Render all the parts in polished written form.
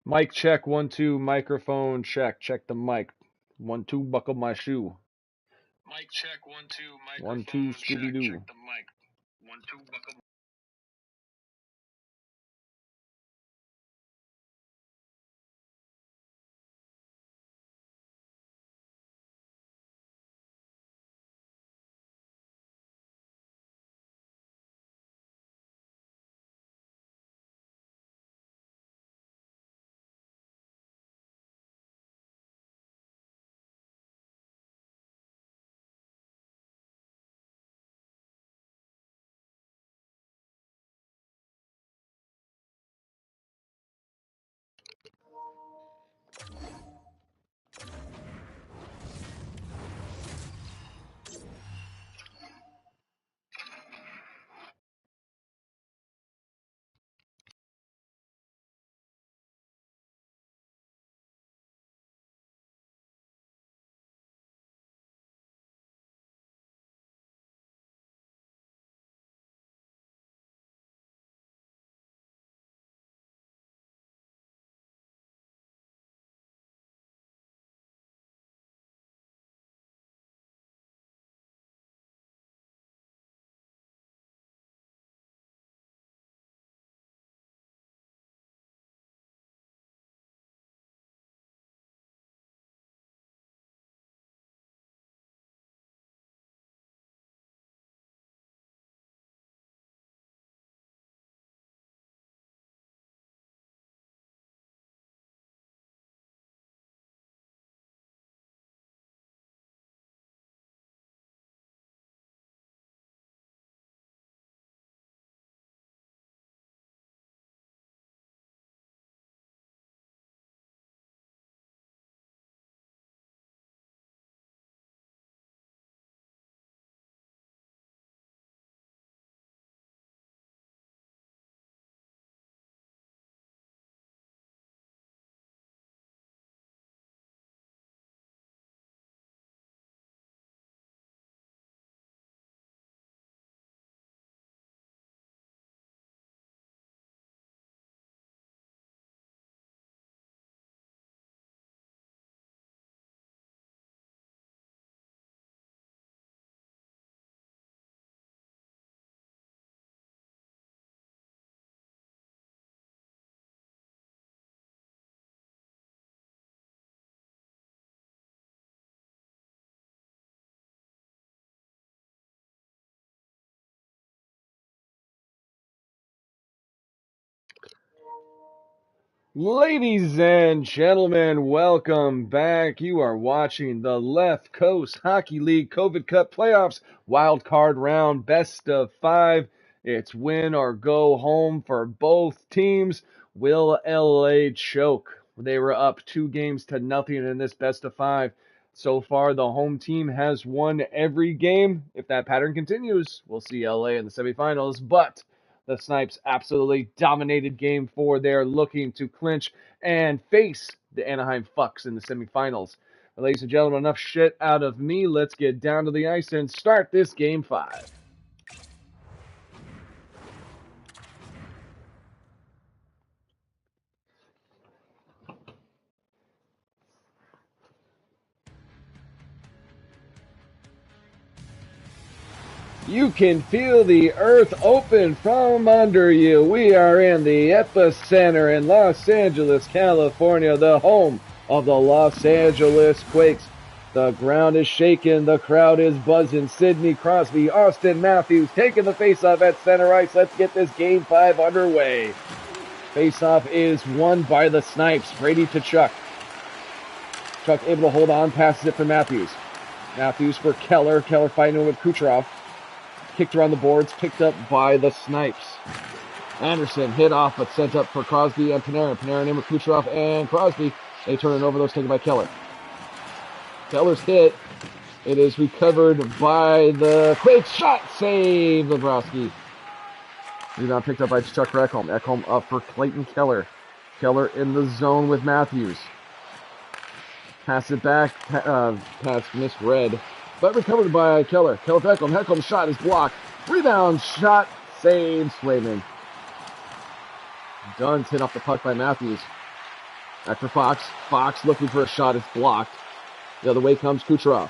Mic check, 1 2, microphone check. Check the mic. 1 2, buckle my shoe. Mic check, 1 2, 1 2, microphone Scooby check. Doo. Check the mic. 1 2, buckle. Ladies and gentlemen, welcome back. You are watching the Left Coast Hockey League COVID Cup Playoffs Wild Card Round Best of 5. It's win or go home for both teams. Will LA choke? They were up 2 games to nothing in this best of 5. So far, the home team has won every game. If that pattern continues, we'll see LA in the semifinals. But the Snipes absolutely dominated game 4. They're looking to clinch and face the Anaheim Fucks in the semifinals. Ladies and gentlemen, enough shit out of me. Let's get down to the ice and start this game 5. You can feel the earth open from under you. We are in the epicenter in Los Angeles, California, the home of the Los Angeles Quakes. The ground is shaking. The crowd is buzzing. Sidney Crosby, Austin Matthews taking the faceoff at center ice. Let's get this game 5 underway. Faceoff is won by the Snipes. Brady to Chuck. Chuck able to hold on, passes it for Matthews. Matthews for Keller. Keller fighting with Kucherov. Kicked around the boards, picked up by the Snipes. Anderson hit off, but sent up for Crosby and Panarin. Panarin in with Kucherov and Crosby. They turn it over. Those taken by Keller. Keller's hit. It is recovered by the Quakes. Shot save, Bobrovsky. Rebound picked up by Chuck Ekholm. Ekholm up for Clayton Keller. Keller in the zone with Matthews. Pass it back. Pass misread. But recovered by Keller. Keller for Ekholm. Ekholm's shot is blocked. Rebound shot. Save Swayman. Dunn's hit off the puck by Matthews. Back for Fox. Fox looking for a shot. It's blocked. The other way comes Kucherov.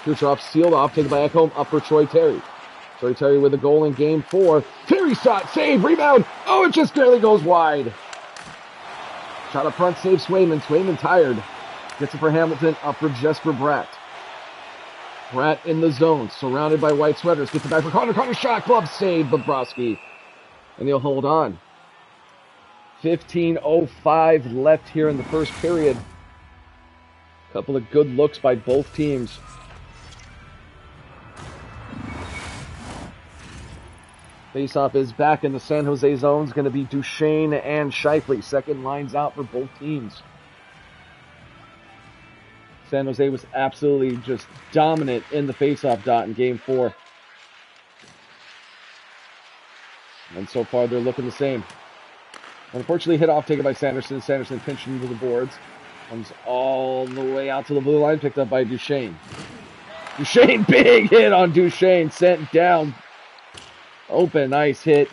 Kucherov sealed off, taken by Ekholm, up for Troy Terry. Troy Terry with a goal in game 4. Terry shot, save, rebound. Oh, it just barely goes wide. Shot up front, save Swayman. Swayman tired. Gets it for Hamilton, up for Jesper Bratt. Bratt in the zone, surrounded by white sweaters. Gets it back for Connor. Connor shot, glove save, Bobrovsky. And he'll hold on. 15:05 left here in the first period. Couple of good looks by both teams. Faceoff is back in the San Jose zone. It's going to be Duchesne and Shifley. Second lines out for both teams. San Jose was absolutely just dominant in the faceoff dot in game 4. And so far they're looking the same. Unfortunately, hit off taken by Sanderson. Sanderson pinched into the boards. Comes all the way out to the blue line, picked up by Duchesne. Duchesne, big hit on Duchesne, sent down. Open, nice hit.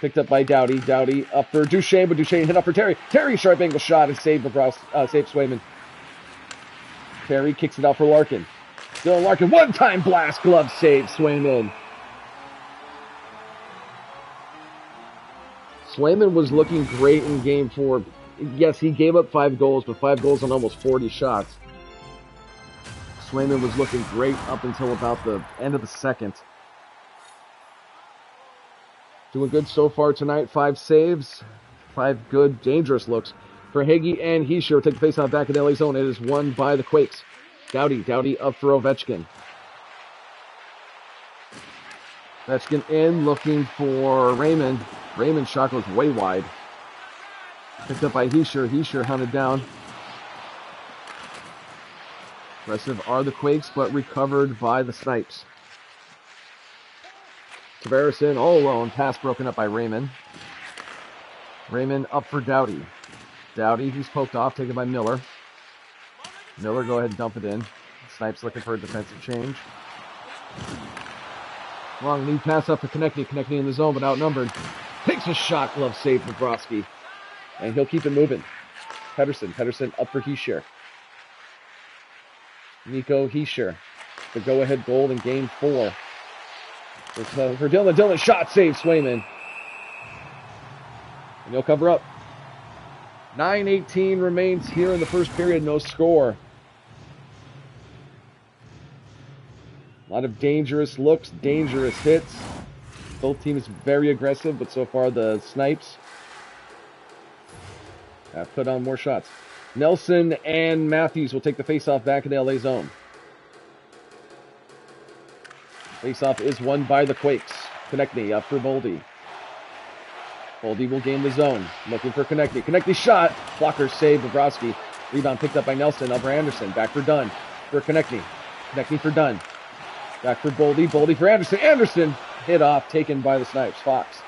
Picked up by Doughty. Doughty up for Duchesne, but Duchesne hit up for Terry. Terry, sharp angle shot and saved Swayman. Terry kicks it out for Larkin. Still Larkin, one-time blast, glove save, Swayman. Swayman was looking great in game 4. Yes, he gave up 5 goals, but 5 goals on almost 40 shots. Swayman was looking great up until about the end of the second. Doing good so far tonight. 5 saves, 5 good, dangerous looks for Hagee and Heischer. Take the faceoff back in LA zone. It is won by the Quakes. Doughty up for Ovechkin. Ovechkin in, looking for Raymond. Raymond's shot goes way wide. Picked up by Heischer. Heischer hunted down. Aggressive are the Quakes, but recovered by the Snipes. Tavares in all alone. Pass broken up by Raymond. Raymond up for Doughty. Doughty, he's poked off, taken by Miller. Miller, go ahead and dump it in. Snipes looking for a defensive change. Long lead pass up to Konechny. Konechny in the zone, but outnumbered. Takes a shot, glove save for Bobrovsky. And he'll keep it moving. Pedersen up for Heischer. Nico Heischer. The go-ahead goal in game 4. For Dylan. Dylan shot, save Swayman. And he'll cover up. 9:18 remains here in the first period. No score. A lot of dangerous looks, dangerous hits. Both teams very aggressive, but so far the Snipes have put on more shots. Nelson and Matthews will take the faceoff back in the LA zone. Faceoff is won by the Quakes. Konechny up for Boldy. Boldy will gain the zone. Looking for Konechny. Konechny shot. Blocker save. Bobrovsky. Rebound picked up by Nelson. Up for Anderson. Back for Dunn. For Konechny. Konechny for Dunn. Back for Boldy. Boldy for Anderson. Anderson hit off. Taken by the Snipes. Fox.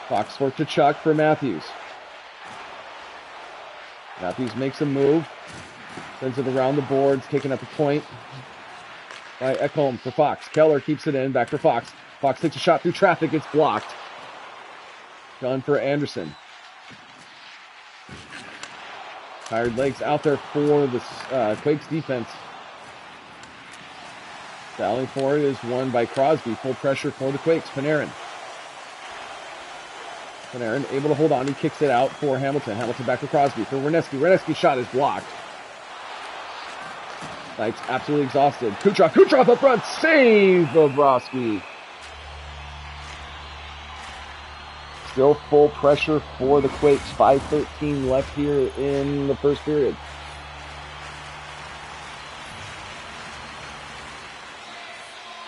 Fox for Tkachuk for Matthews. Matthews makes a move. Sends it around the boards. Taking up a point by Ekholm for Fox. Keller keeps it in. Back for Fox. Fox takes a shot through traffic. It's blocked. Done for Anderson. Tired legs out there for the Quakes defense. Battling for it is won by Crosby. Full pressure for the Quakes. Panarin able to hold on. He kicks it out for Hamilton. Hamilton back to Crosby for Werenski. Werenski's shot is blocked. Snipes absolutely exhausted. Kucherov up front. Save Bobrovsky. Still full pressure for the Quakes. 5:13 left here in the first period.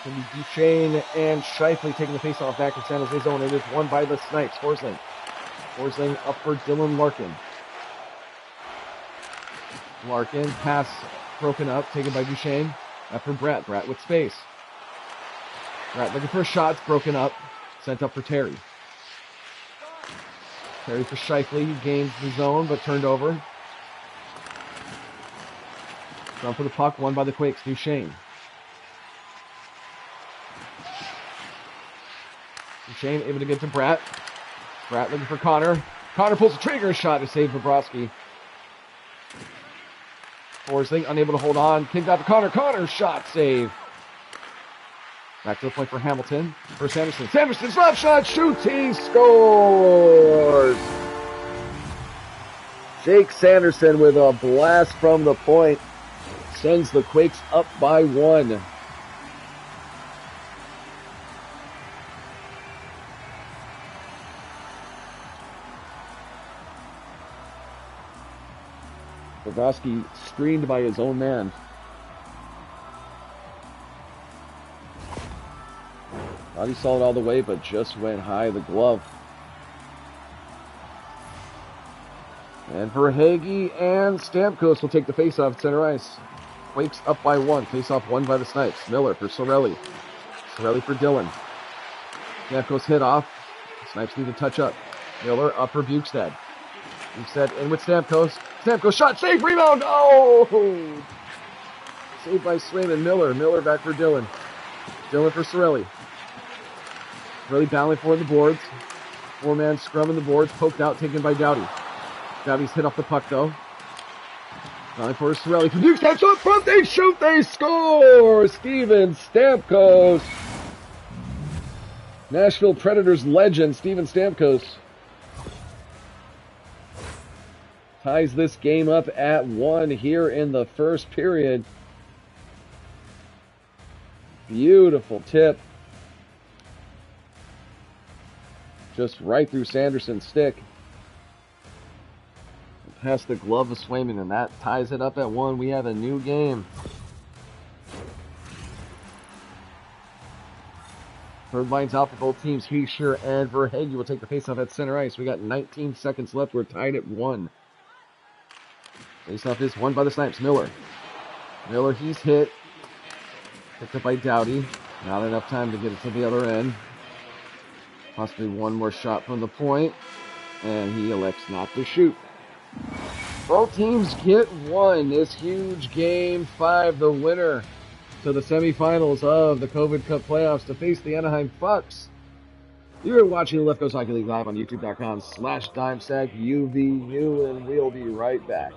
Going to be Duchesne and Shifley taking the faceoff back in San Jose zone. It is won by the Snipes. Forsling up for Dylan Larkin. Larkin, pass broken up, taken by Duchesne. After Bratt. Bratt with space. Bratt looking for a shot. It's broken up. Sent up for Terry. Terry for Shifley. He gains the zone, but turned over. Run for the puck. Won by the Quakes. Duchesne. Duchesne able to get to Bratt. Bratt looking for Connor. Connor pulls the trigger, shot to save Bobrovsky. Forsling unable to hold on. Kicked out to Connor. Connor shot save. Back to the point for Hamilton. For Sanderson. Sanderson's left shot shoots. He scores. Jake Sanderson with a blast from the point sends the Quakes up by 1. Bobrovsky screened by his own man. Thought he saw it all the way, but just went high the glove. And Verhaeghe and Stamkos will take the faceoff at center ice. Quakes up by 1. Faceoff won by the Snipes. Miller for Sorelli. Sorelli for Dillon. Stamkos hit off. Snipes need to touch up. Miller up for Bukestad. Bukestad in with Stamkos. Stamkos shot, save, rebound. Oh! Saved by Swayman. Miller back for Dillon. Dillon for Sorelli. Really battling for the boards. 4-man scrum in the boards. Poked out, taken by Doughty. Doughty's hit off the puck, though. Battling for Sorelli. For Bukestad, up front, they shoot, they score! Steven Stamkos. Nashville Predators legend, Steven Stamkos. Ties this game up at 1 here in the first period. Beautiful tip. Just right through Sanderson's stick. Past the glove of Swayman, and that ties it up at 1. We have a new game. Third line's out for both teams. Heischer and Verhaeghe will take the faceoff at center ice. We got 19 seconds left. We're tied at 1. Faceoff is won by the Snipes. Miller, he's hit. Picked up by Doughty. Not enough time to get it to the other end. Possibly one more shot from the point. And he elects not to shoot. Both teams get 1. This huge game 5, the winner to the semifinals of the COVID Cup playoffs to face the Anaheim Ducks. You're watching the Left Coast Hockey League live on youtube.com/DimesagUVU, and we'll be right back.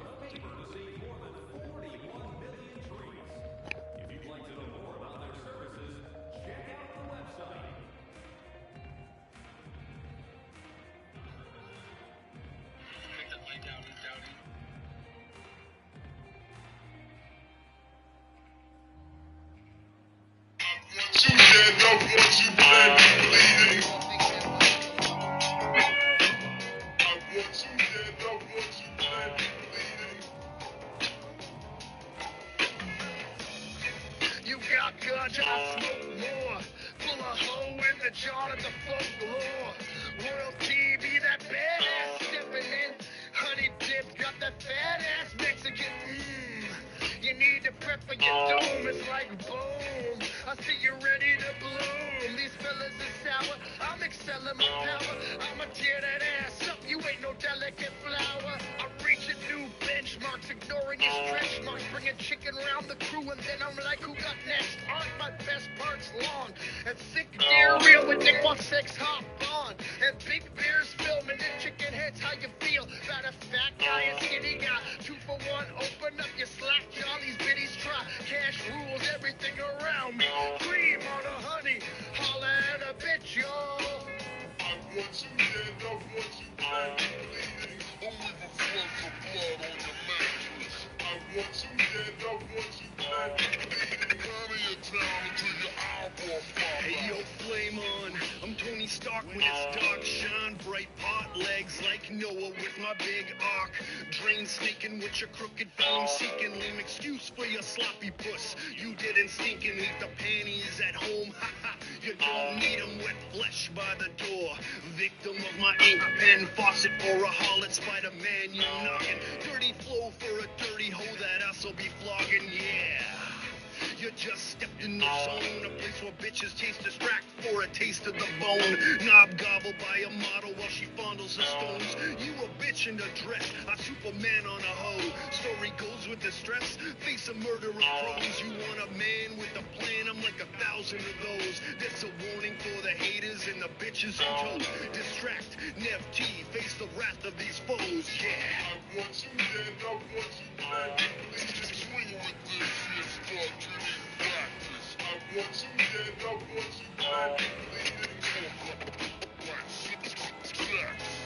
You just stepped in the zone, a place where bitches taste distract for a taste of the bone. Knob gobbled by a model while she fondles the stones. You a bitch in a dress, a Superman on a hoe. Story goes with the stress, face a murder of crows. You want a man with a plan, I'm like 1,000 of those. That's a warning for the haters and the bitches who told. Distract, Nev T, face the wrath of these foes, yeah. I want you dead, I want you dead. Swing with this shit, start getting practice. I want you dead, I want you dead.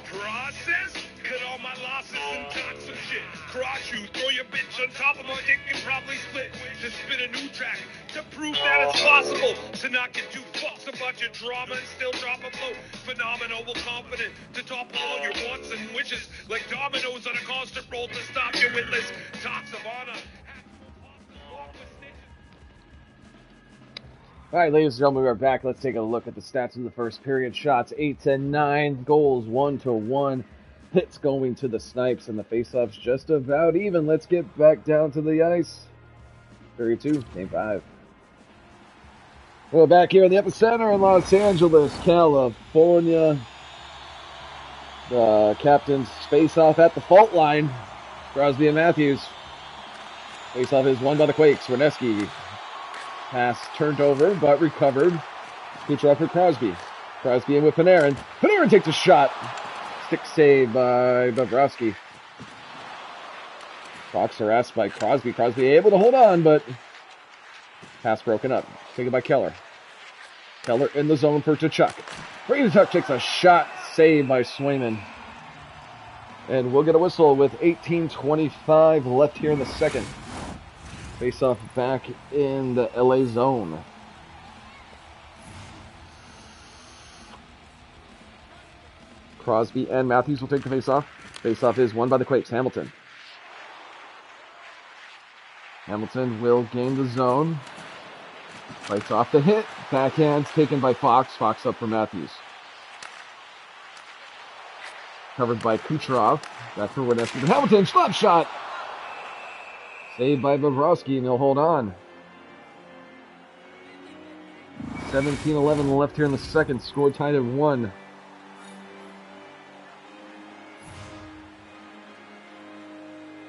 Process? Cut all my losses and toxic shit. Cross you, throw your bitch on top of my dick and probably split. Just spit a new track to prove that it's possible to not get too fucked. A bunch of drama and still drop a flow. Phenomenal, well confident to topple all your wants and wishes. Like dominoes on a constant roll to stop your witless. Talks of honor. All right, ladies and gentlemen, we are back. Let's take a look at the stats of the first period. Shots 8 to 9, goals 1 to 1. Hits going to the Snipes, and the faceoffs just about even. Let's get back down to the ice. Period 2, game 5. We're back here in the epicenter in Los Angeles, California. The captains face off at the fault line. Crosby and Matthews. Face off is won by the Quakes. Werneski. Pass turned over, but recovered. Kucherov for Crosby. Crosby in with Panarin. Panarin takes a shot. Stick save by Bobrovsky. Fox harassed by Crosby. Crosby able to hold on, but pass broken up. Taken by Keller. Keller in the zone for Tkachuk. Brady Tkachuk takes a shot. Saved by Swayman. And we'll get a whistle with 18:25 left here in the second. Face off back in the LA zone. Crosby and Matthews will take the face-off. Face-off is won by the Quakes. Hamilton. Hamilton will gain the zone. Fights off the hit. Backhands taken by Fox. Fox up for Matthews. Covered by Kucherov. Back for Werneski. Hamilton, slap shot! Saved by Bobrovsky, and he'll hold on. 17-11 left here in the second. Score tied at 1.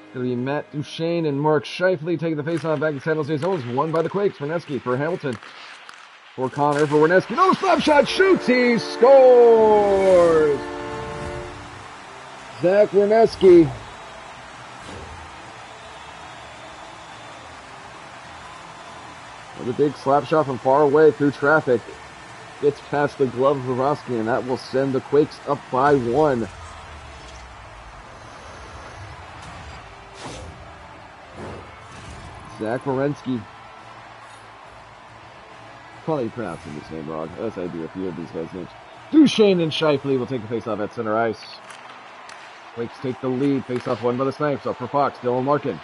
It's going to be Matt Duchene and Mark Scheifele taking the face-off back in San Jose zone. It's won by the Quakes. Werneski for Hamilton. For Connor, for Werneski. No, slap shot, shoots, he scores! Zach Werneski. With a big slap shot from far away through traffic. Gets past the glove of Bobrovsky, and that will send the Quakes up by 1. Zach Werenski. Probably pronouncing his name wrong, as I do a few of these guys' names. Duchene and Scheifele will take the face-off at center ice. Quakes take the lead. Face-off won by the Snipes. Up for Fox. Dylan Larkin.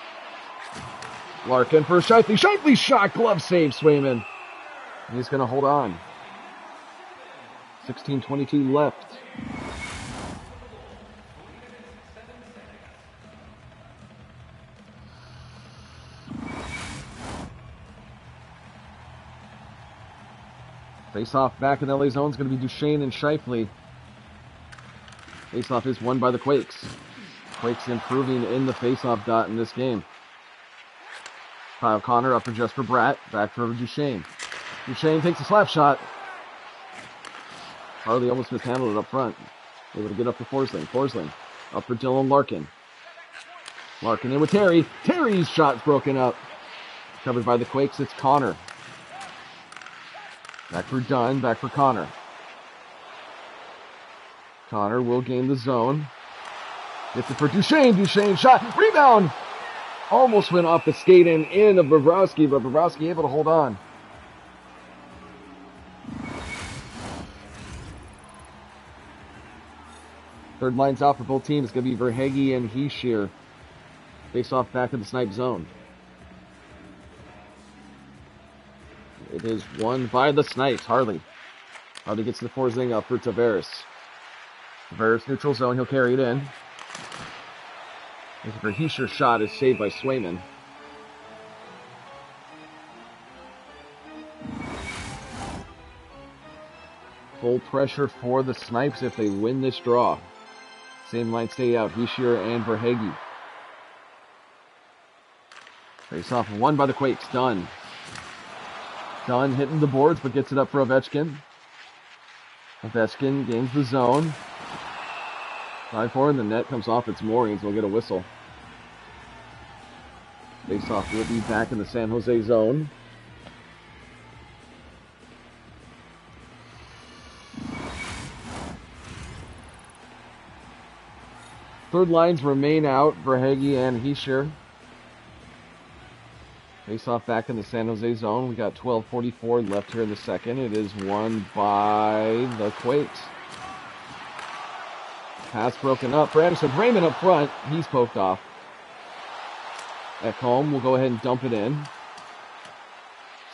Larkin for Scheifele. Scheifele shot. Glove save, Swayman. And he's going to hold on. 16:22 left. Face-off back in the LA zone is going to be Duchene and Scheifele. Face-off is won by the Quakes. Quakes improving in the face-off dot in this game. Kyle Connor up for Jesper Bratt. Back for Duchene. Duchene takes a slap shot. Harley almost mishandled it up front. Able to get up to Forsling. Forsling up for Dylan Larkin. Larkin in with Terry. Terry's shot's broken up. Covered by the Quakes. It's Connor. Back for Dunn. Back for Connor. Connor will gain the zone. Gets it for Duchene. Duchene shot. Rebound. Almost went off the skate and in of Bobrovsky, but Bobrovsky able to hold on. Third line's out for both teams. It's going to be Verhage and Hischier. Face off back in the Snipe zone. It is won by the Snipes. Harley. Harley gets the Forsling up for Tavares. Tavares neutral zone. He'll carry it in. This Verhage shot is saved by Swayman. Full pressure for the Snipes if they win this draw. Same line stay out, Heishier and Verhage. Face off won by the Quakes, Dunn. Dunn hitting the boards but gets it up for Ovechkin. Ovechkin gains the zone. 5-4 and the net comes off its moorings. We'll get a whistle. Face off will be back in the San Jose zone. Third lines remain out, Verhage and Heishier. Face off back in the San Jose zone. We got 12:44 left here in the second. It is won by the Quakes. Pass broken up for Anderson. Raymond up front. He's poked off. Ekholm will go ahead and dump it in.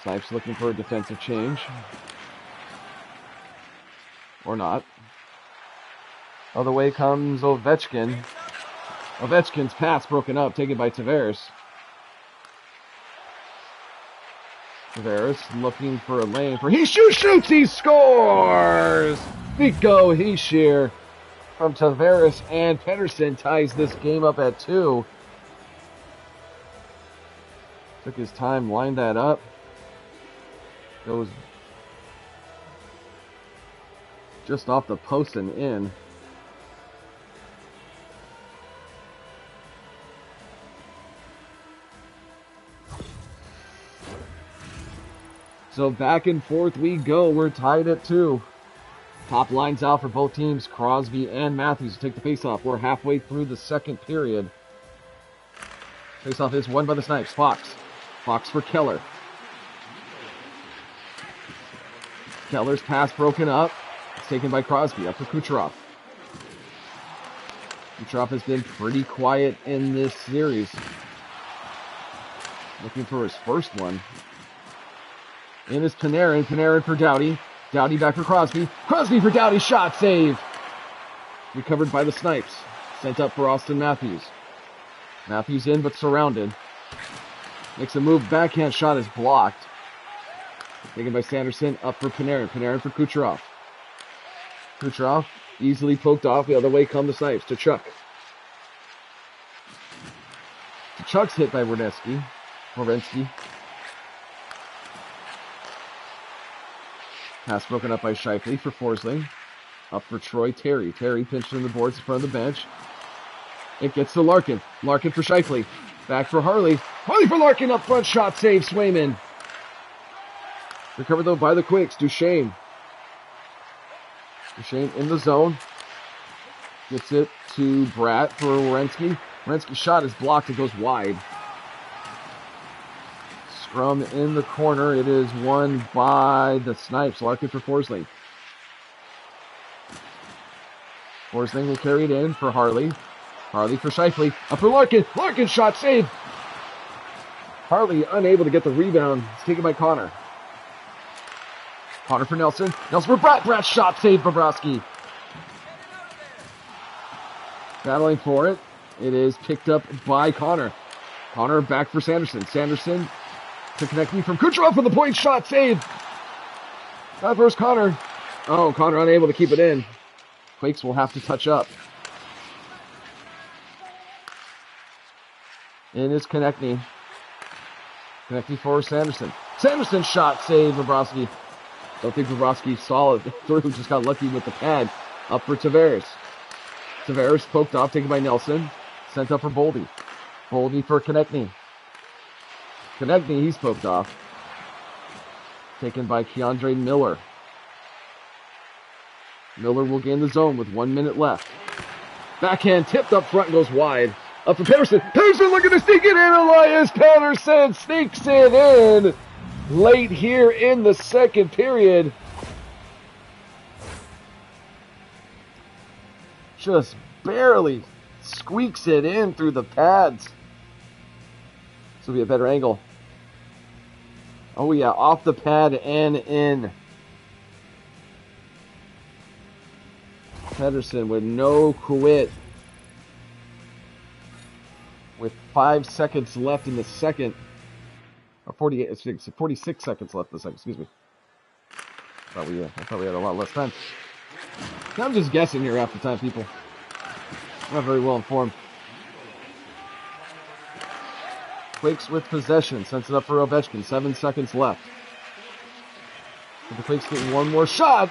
Snipes looking for a defensive change. Or not. Other way comes Ovechkin. Ovechkin's pass broken up, taken by Tavares. Tavares looking for a lane for he shoots, he scores! Nico Heishier from Tavares and Pedersen ties this game up at 2. Took his time, lined that up. Goes just off the post and in. So back and forth we go. We're tied at 2. Top lines out for both teams. Crosby and Matthews take the faceoff. We're halfway through the second period. Faceoff is won by the Snipes. Fox. Fox for Keller. Keller's pass broken up. It's taken by Crosby. Up for Kucherov. Kucherov has been pretty quiet in this series. Looking for his first one. In is Panarin. Panarin for Doughty. Doughty back for Crosby. Crosby for Doughty. Shot save. Recovered by the Snipes. Sent up for Austin Matthews. Matthews in but surrounded. Makes a move. Backhand shot is blocked. Taken by Sanderson. Up for Panarin. Panarin for Kucherov. Kucherov easily poked off. The other way come the Snipes. To Chuck. Chuck's hit by Werenski. Pass broken up by Scheifele for Forsling. Up for Troy Terry. Terry pinched in the boards in front of the bench. It gets to Larkin. Larkin for Scheifele. Back for Harley. Harley for Larkin up front. Shot save. Swayman. Recovered though by the Quakes. Duchesne. Duchesne in the zone. Gets it to Bratt for Werenski. Werenski's shot is blocked. It goes wide. Scrum in the corner. It is won by the Snipes. Larkin for Forsling. Forsling will carry it in for Harley. Harley for Scheifele. Up for Larkin. Larkin shot save. Harley unable to get the rebound. It's taken by Connor. Connor for Nelson. Nelson for Bratt. Bratt shot save. Bobrovsky. Battling for it. It is picked up by Connor. Connor back for Sanderson. Sanderson to connect me from Kucherov for the point shot save. That first Connor. Oh, Connor unable to keep it in. Quakes will have to touch up. In is Konechny. Konechny for Sanderson. Sanderson shot save. Bobrovsky. Don't think Bobrovsky saw it through. Just got lucky with the pad. Up for Tavares. Tavares poked off, taken by Nelson. Sent up for Boldy. Boldy for Konechny. Konechny, he's poked off. Taken by Keandre Miller. Miller will gain the zone with 1 minute left. Backhand tipped up front and goes wide. Up for Pedersen. Pedersen looking to sneak it in. Elias Pedersen sneaks it in late here in the second period. Just barely squeaks it in through the pads. This will be a better angle. Oh yeah, off the pad and in. Pedersen with no quit. With 5 seconds left in the second. Or 46 seconds left in the second, excuse me. I thought we had a lot less time. I'm just guessing here half the time, people. I'm not very well informed. Quakes with possession. Sends it up for Ovechkin. 7 seconds left. But the Quakes get one more shot.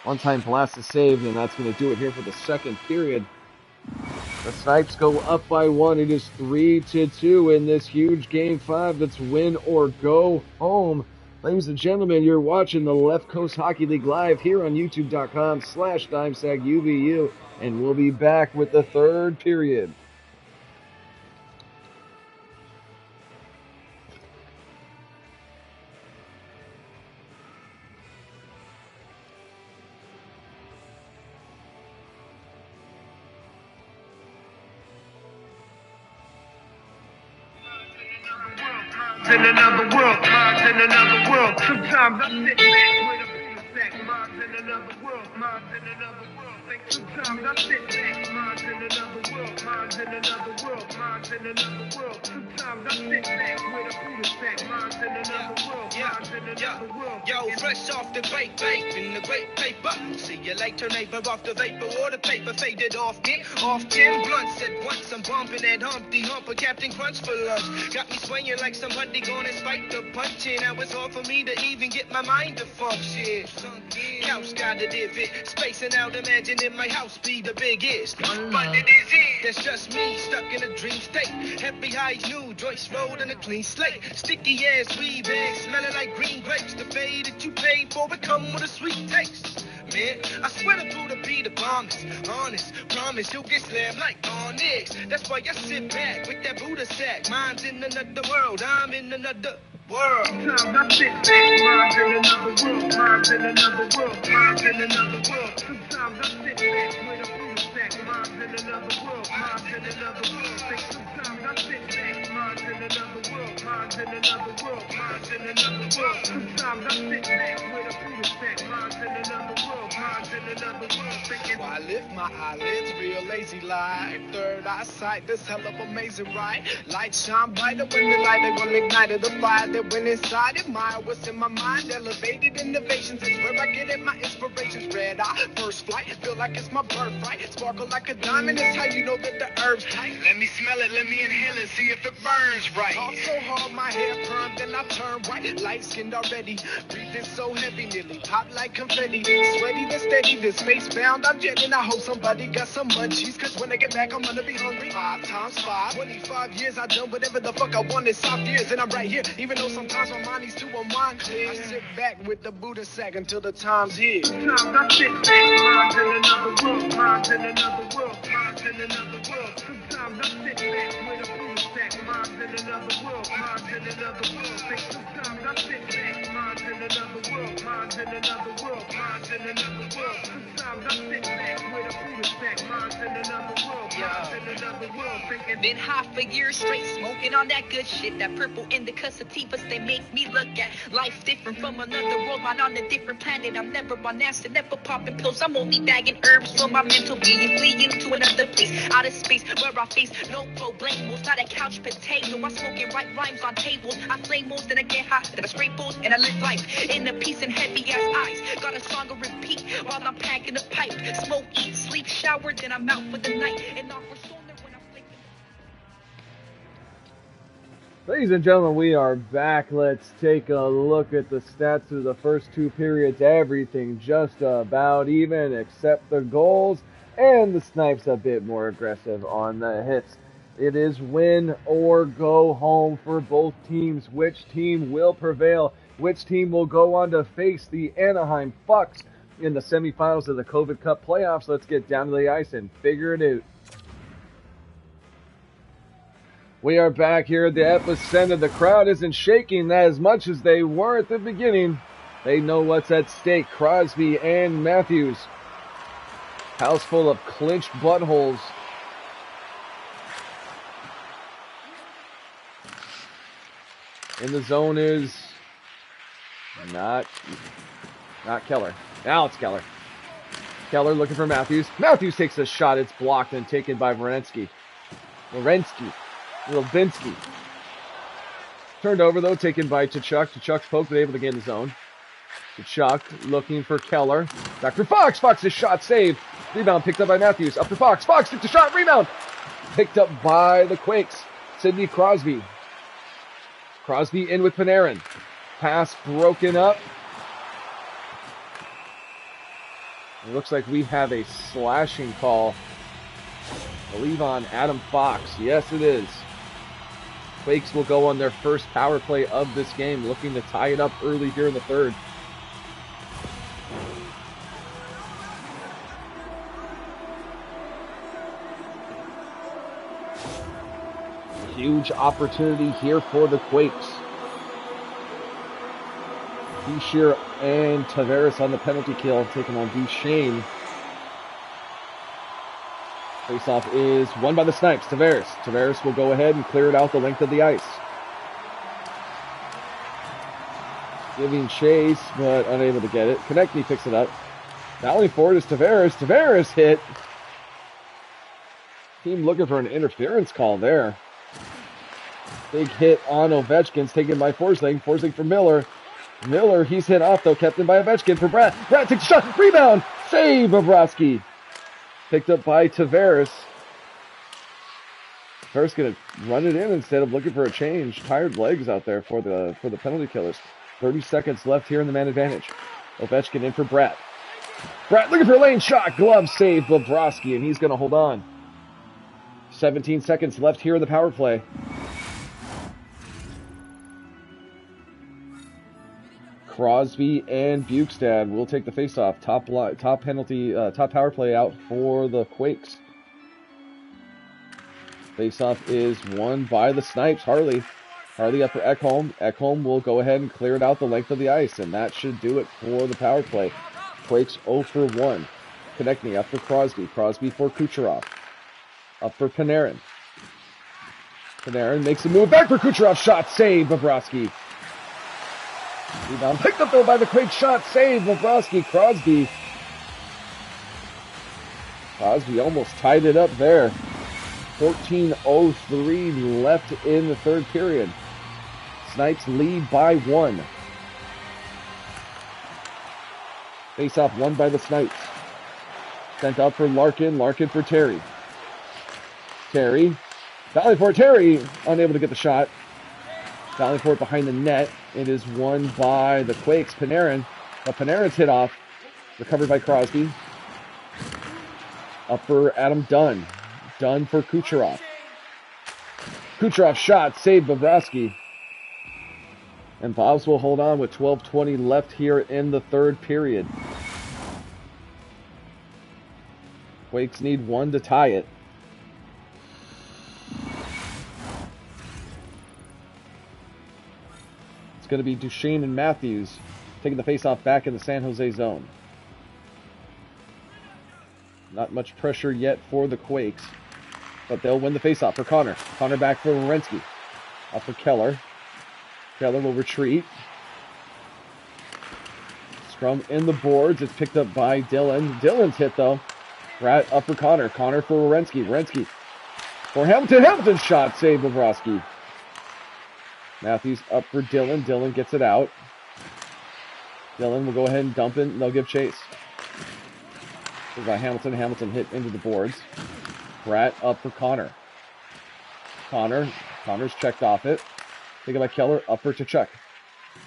One-time blast is saved, and that's going to do it here for the second period. The Snipes go up by 1. It is 3-2 in this huge Game 5. That's win or go home. Ladies and gentlemen, you're watching the Left Coast Hockey League live here on youtube.com/DimesagUVU, and we'll be back with the third period. In another world, minds in another world. Sometimes I sit back with a sack, minds in another world, minds in another world. Sometimes I sit back, minds in another world, minds in another world, minds in another world. Sometimes I sit back with a sack, minds in another world, minds in another world. Yo, fresh off the great vape in the great paper. See you later, neighbor, off the vapor or the paper faded off. Get off 10 blunts at once. I'm bumping that Humpty Hump of Captain Crunch for lunch. Got me swinging like somebody gonna spike the punching. Now it's hard for me to even get my mind to function. Couch got a divot, spacing out, imagining my house be the biggest. But it isn't. That's just me stuck in a dream state. Happy highs, new joints rolled in a clean slate. Sticky ass weed bag, smelling like green grapes. The fade that you paid for it come with a sweet taste. Man, I swear the Buddha be the bombest. Honest, promise you'll get slammed like Onyx. That's why I sit back with that Buddha sack. Mine's in another world, I'm in another world. Sometimes I sit back, minds in another world, minds in another world, minds in another world. Sometimes I sit back with a sack, minds in another world, minds in another world. Sometimes I sit back, minds in another world, minds in another world, minds in another world. Sometimes I sit back with a sack, minds in another world, minds in another world. So I lift my eyelids, real lazy like third eyesight. This hell of amazing, right? Light shine brighter when the light they will ignite the fire that went inside. Admire what's in my mind. Elevated innovations is where I get it. My inspirations. Red eye, first flight. Feel like it's my birthright. Sparkle like a diamond. It's how you know that the herb's tight. Let me smell it, let me inhale it, see if it burns right. Talk so hard, my hair permed, then I turn white. Light skinned already. Breathing so heavy, nearly pop like confetti. Sweaty then steady, this face bound. I'm jetting. I hope somebody got some munchies, cause when I get back, I'm gonna be hungry. 5 times 5, 25 years, I done whatever the fuck I want in soft years, and I'm right here, even though sometimes my mind needs to unwind. I sit back with the Buddha sack until the time's here. Sometimes I sit back, minds in another world, minds in another world, minds in another world. Sometimes I sit back with a sack, minds in another world, minds in another world. Sometimes I sit back, minds in another world, minds in another world, minds in another world. Sometimes I sit back with a sack, minds in another world, minds in another world. Been high for years straight, smoking on that good shit. That purple indica sativas, they make me look at life different from another world, but on a different planet. I'm never on acid, never popping pills. I'm only bagging herbs for my mental being, fleeing to another place, out of space where I face no problemos. Not a couch potato. I smoke and write rhymes on tables. I flame most, then I get high, then I straight balls, and I live life in a peace and heavy ass eyes. Got a song to repeat while I'm packing a pipe. Smoke, eat, sleep, shower, then I'm out for the night. And offer shoulder when I'm flicking. Ladies and gentlemen, we are back. Let's take a look at the stats of the first 2 periods. Everything just about even except the goals, and the Snipes a bit more aggressive on the hits. It is win or go home for both teams. Which team will prevail? Which team will go on to face the Anaheim Fucks in the semifinals of the COVID Cup playoffs? Let's get down to the ice and figure it out. We are back here at the epicenter. The crowd isn't shaking as much as they were at the beginning. They know what's at stake. Crosby and Matthews. House full of clinched buttholes. In the zone is not Keller. Now it's Keller. Keller looking for Matthews. Matthews takes a shot. It's blocked and taken by Werenski. Levinsky. Turned over, though, taken by Tkachuk. Tkachuk's poke, but able to get in the zone. Chuck looking for Keller. Back for Fox. Fox's shot saved. Rebound picked up by Matthews. Up for Fox. Fox took the shot. Rebound picked up by the Quakes. Sidney Crosby. Crosby in with Panarin. Pass broken up. It looks like we have a slashing call. I believe on Adam Fox. Yes, it is. Quakes will go on their first power play of this game, looking to tie it up early here in the third. Huge opportunity here for the Quakes. Boucher and Tavares on the penalty kill, taking on Duchesne. Faceoff is won by the Snipes. Tavares will go ahead and clear it out the length of the ice. Giving chase, but unable to get it. Konechny picks it up. Battling forward is Tavares. Tavares hit. Team looking for an interference call there. Big hit on Ovechkin's taken by Forsling. Forsling for Miller. Miller, he's hit off though, kept in by Ovechkin for Brad. Brad takes a shot. Rebound. Save Bobrovsky. Picked up by Tavares. Tavares going to run it in instead of looking for a change. Tired legs out there for the penalty killers. 30 seconds left here in the man advantage. Ovechkin in for Brad. Brad looking for a lane shot. Glove save Bobrovsky, and he's going to hold on. 17 seconds left here in the power play. Crosby and Bukestad will take the faceoff. Top power play out for the Quakes. Faceoff is won by the Snipes. Harley up for Ekholm. Ekholm will go ahead and clear it out the length of the ice, and that should do it for the power play. Quakes 0 for 1. Konechny up for Crosby. Crosby for Kucherov. Up for Panarin. Panarin makes a move back for Kucherov. Shot save Bobrovsky. Rebound picked up though by the Quakes. Shot save Bobrovsky. Crosby almost tied it up there. 14:03 left in the third period. Snipes lead by 1. Face-off won by the Snipes. Sent out for Larkin. Larkin for Terry. Terry. Terry unable to get the shot. Davenport behind the net. It is won by the Quakes. Panarin. But Panarin's hit off. Recovered by Crosby. Up for Adam Dunn. Dunn for Kucherov. Kucherov shot. Saved Bobrovsky. And Bobs will hold on with 12:20 left here in the third period. Quakes need 1 to tie it. It's going to be Duchesne and Matthews taking the faceoff back in the San Jose zone. Not much pressure yet for the Quakes, but they'll win the faceoff for Connor. Connor back for Werenski. Up for Keller. Keller will retreat. Scrum in the boards. It's picked up by Dillon. Dillon's hit though. Rat up for Connor. Connor for Werenski. Werenski for Hamilton. Hamilton's shot. Save Bobrovsky. Matthews up for Dillon. Dillon gets it out. Dillon will go ahead and dump it. And they'll give chase. By Hamilton. Hamilton hit into the boards. Rat up for Connor. Connor's checked off it. Taken by Keller. Up for Tkachuk.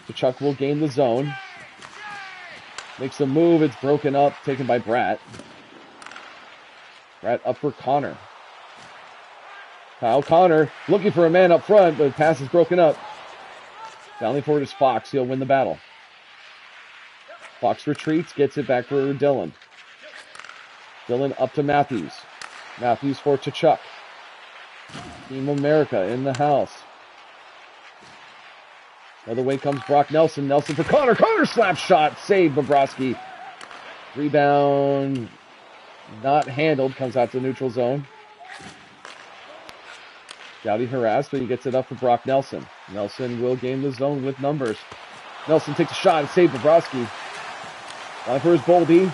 Tkachuk will gain the zone. Makes a move. It's broken up. Taken by Bratt. Bratt up for Connor. Kyle Connor looking for a man up front, but the pass is broken up. Down forward is Fox. He'll win the battle. Fox retreats. Gets it back for Dillon. Dillon up to Matthews. Matthews for Tkachuk. Team America in the house. Other way comes Brock Nelson. Nelson for Connor. Connor slap shot. Save Bobrovsky. Rebound not handled. Comes out to the neutral zone. Doughty harassed, but he gets it up for Brock Nelson. Nelson will gain the zone with numbers. Nelson takes a shot and saves Bobrovsky. Line for his Boldy.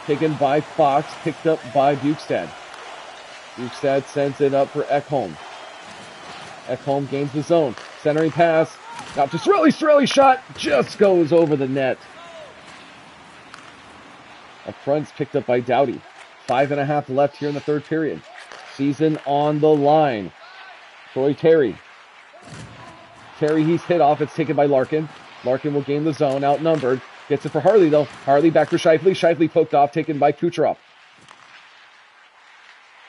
Taken by Fox. Picked up by Bukestad. Bukestad sends it up for Ekholm. Ekholm gains the zone. Centering pass. Out to Cirelli. Cirelli shot just goes over the net. Up front's picked up by Doughty. 5.5 left here in the third period. Season on the line. Troy Terry. Terry, he's hit off. It's taken by Larkin. Larkin will gain the zone, outnumbered. Gets it for Harley, though. Harley back for Shifley. Shifley poked off, taken by Kucherov.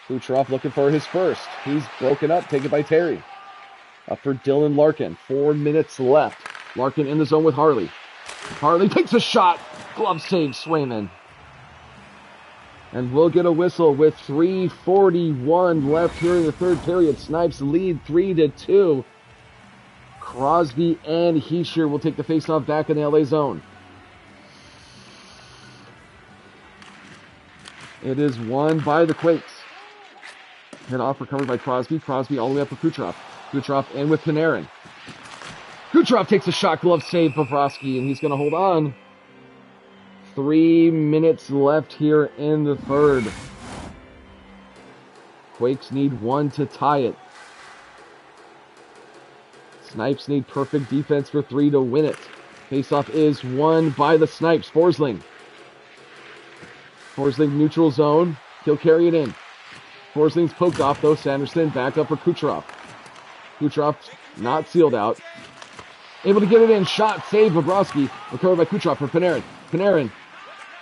Kucherov looking for his first. He's broken up, taken by Terry. Up for Dylan Larkin. 4 minutes left. Larkin in the zone with Harley. Harley takes a shot. Glove save, Swayman. And we'll get a whistle with 3:41 left here in the third period. Snipes lead 3-2. Crosby and Heischer will take the faceoff back in the LA zone. It is won by the Quakes. Hit off, recovered by Crosby. Crosby all the way up for Kucherov. Kucherov in with Panarin. Kucherov takes a shot, glove save, Bobrovsky, and he's going to hold on. 3 minutes left here in the third. Quakes need one to tie it. Snipes need perfect defense for 3 to win it. Faceoff is won by the Snipes. Forsling. Forsling neutral zone. He'll carry it in. Forsling's poked off though. Sanderson back up for Kucherov. Kucherov not sealed out. Able to get it in. Shot. Save. Bobrovsky. Recovered by Kucherov for Panarin. Panarin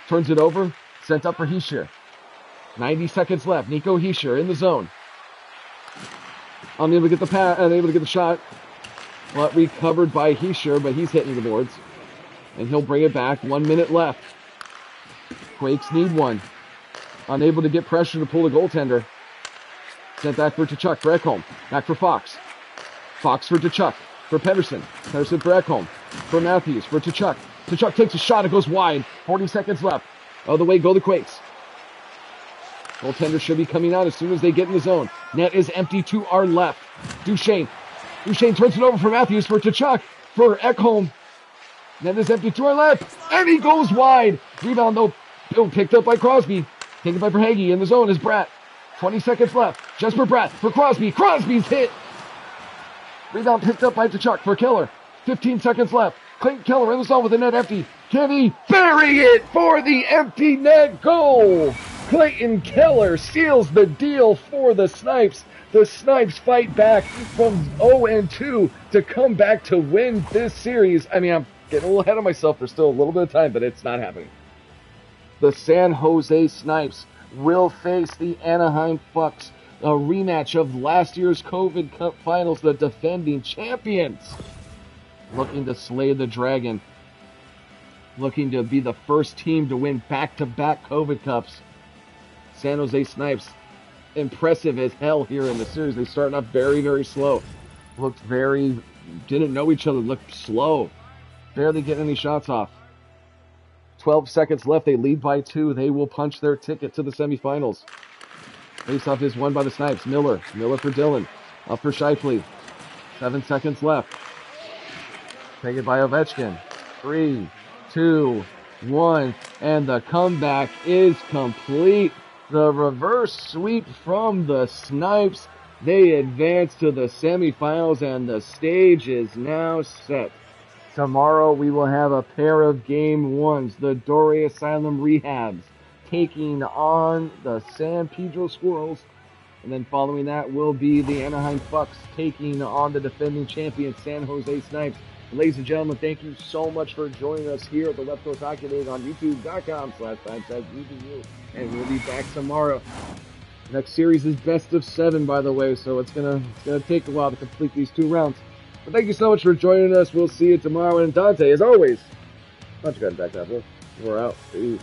turns it over. Sent up for Heischer. 90 seconds left. Nico Heischer in the zone. Unable to get the pass. Unable to get the shot. But recovered by Heischer, but he's hitting the boards. And he'll bring it back. 1 minute left. Quakes need one. Unable to get pressure to pull the goaltender. Sent back for Tkachuk for Ekholm. Back for Fox. Fox for Tkachuk. For Pedersen. Pedersen for Ekholm. For Matthews. For Tkachuk. Tkachuk takes a shot. It goes wide. 40 seconds left. Other way go the Quakes. Goaltender should be coming out as soon as they get in the zone. Net is empty to our left. Duchesne. Duchesne turns it over for Matthews, for Tkachuk, for Ekholm. Net is empty to our left, and he goes wide. Rebound, though, picked up by Crosby. Taken by Verhaeghe in the zone is Bratt. 20 seconds left. Jesper Bratt for Crosby. Crosby's hit. Rebound picked up by Tkachuk for Keller. 15 seconds left. Clayton Keller in the zone with the net empty. Can he bury it for the empty net goal? Clayton Keller seals the deal for the Snipes. The Snipes fight back from 0-2 to come back to win this series. I mean, I'm getting a little ahead of myself. There's still a little bit of time, but it's not happening. The San Jose Snipes will face the Anaheim Ducks, a rematch of last year's COVID Cup Finals, the defending champions. Looking to slay the dragon. Looking to be the first team to win back-to-back COVID Cups. San Jose Snipes, impressive as hell here in the series. They started off very, very slow. Didn't know each other, looked slow. Barely getting any shots off. 12 seconds left, they lead by 2. They will punch their ticket to the semifinals. Faceoff is won by the Snipes. Miller for Dylan. Up for Shifley. 7 seconds left. Taken by Ovechkin. 3, 2, 1. And the comeback is complete. The reverse sweep from the Snipes. They advance to the semifinals and the stage is now set. Tomorrow we will have a pair of game ones. The Doré Asylum Rehabs taking on the San Pedro Squirrels. And then following that will be the Anaheim Ducks taking on the defending champion San Jose Snipes. Ladies and gentlemen, thank you so much for joining us here at the Left Coast Hockey League on youtube.com/TimesAsUBU. And we'll be back tomorrow. The next series is best of 7, by the way, so it's gonna take a while to complete these 2 rounds. But thank you so much for joining us. We'll see you tomorrow. And Dante, as always, punch you guys back up. We're out. Peace.